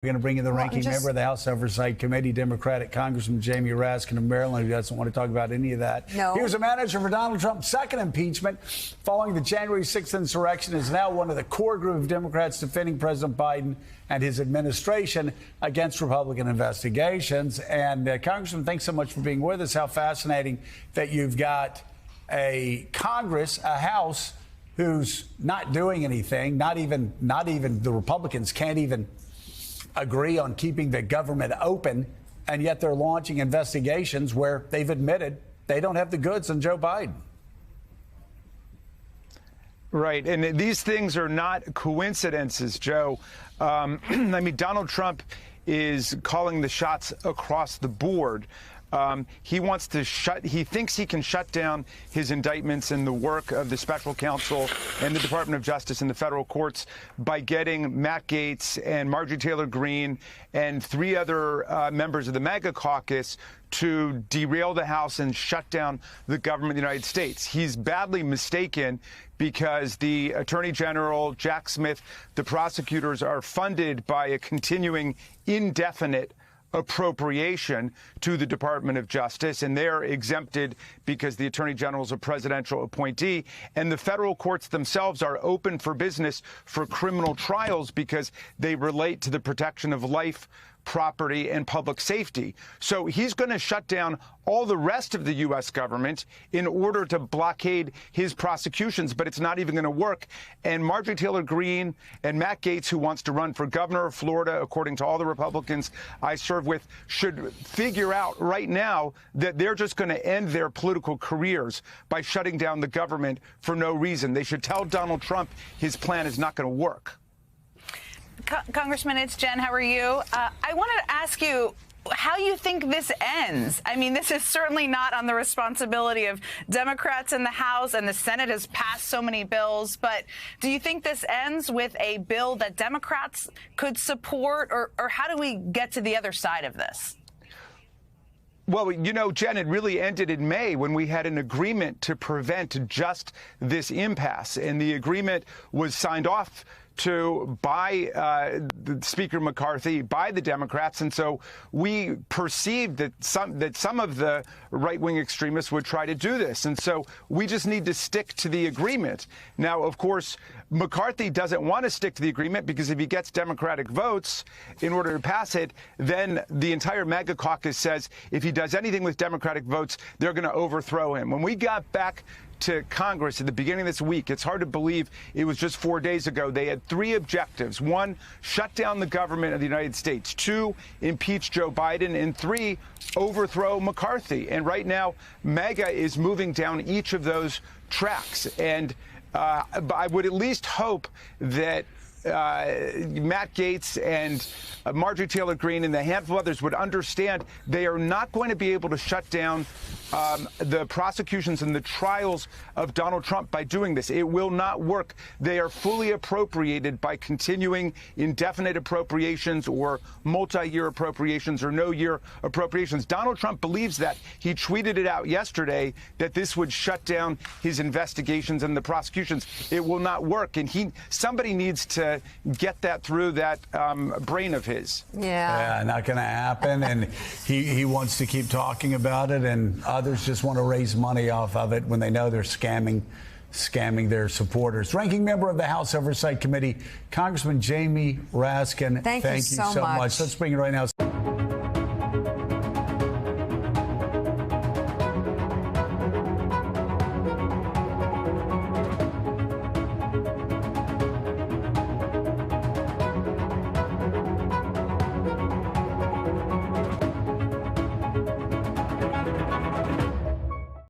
We're going to bring in the ranking member of the House Oversight Committee, Democratic Congressman Jamie Raskin of Maryland, who doesn't want to talk about any of that. No. He was a manager for Donald Trump's second impeachment following the January 6th insurrection, is now one of the core group of Democrats defending President Biden and his administration against Republican investigations. And Congressman, thanks so much for being with us. How fascinating that you've got a Congress, a House, who's not doing anything. Not even the Republicans can't even agree on keeping the government open, and yet they're launching investigations where they've admitted they don't have the goods on Joe Biden. Right. And these things are not coincidences, Joe. I mean, Donald Trump is calling the shots across the board. He thinks he can shut down his indictments and the work of the special counsel and the Department of Justice and the federal courts by getting Matt Gaetz and Marjorie Taylor Greene and three other members of the MAGA caucus to derail the House and shut down the government of the United States. He's badly mistaken because the Attorney General, Jack Smith, the prosecutors are funded by a continuing indefinite appropriation to the Department of Justice, and they're exempted because the Attorney General is a presidential appointee. And the federal courts themselves are open for business for criminal trials because they relate to the protection of life, property, and public safety. So he's going to shut down all the rest of the U.S. government in order to blockade his prosecutions, but it's not even going to work. And Marjorie Taylor Greene and Matt Gaetz, who wants to run for governor of Florida, according to all the Republicans I serve with, should figure out right now that they're just going to end their political careers by shutting down the government for no reason. They should tell Donald Trump his plan is not going to work. Congressman, it's Jen. How are you? I wanted to ask you how you think this ends. I mean, this is certainly not on the responsibility of Democrats in the House, and the Senate has passed so many bills. But do you think this ends with a bill that Democrats could support, or how do we get to the other side of this? Well, you know, Jen, it really ended in May when we had an agreement to prevent just this impasse. And the agreement was signed off to by the Speaker McCarthy, by the Democrats, and so we perceived that some of the right-wing extremists would try to do this, and so we just need to stick to the agreement. Now, of course, McCarthy doesn't want to stick to the agreement because if he gets Democratic votes in order to pass it, then the entire MAGA caucus says if he does anything with Democratic votes, they're going to overthrow him. When we got back to Congress at the beginning of this week, it's hard to believe it was just 4 days ago, they had three objectives. One, shut down the government of the United States. Two, impeach Joe Biden. And three, overthrow McCarthy. And right now, MAGA is moving down each of those tracks. And I would at least hope that Matt Gaetz and Marjorie Taylor Greene and the handful of others would understand they are not going to be able to shut down the prosecutions and the trials of Donald Trump by doing this. It will not work. They are fully appropriated by continuing indefinite appropriations or multi-year appropriations or no-year appropriations. Donald Trump believes that. He tweeted it out yesterday that this would shut down his investigations and the prosecutions. It will not work. And somebody needs to get that through that brain of his. Yeah, not going to happen. And he wants to keep talking about it, and others just want to raise money off of it when they know they're scamming their supporters. Ranking member of the House Oversight Committee, Congressman Jamie Raskin. Thank you so much. Let's bring it right now.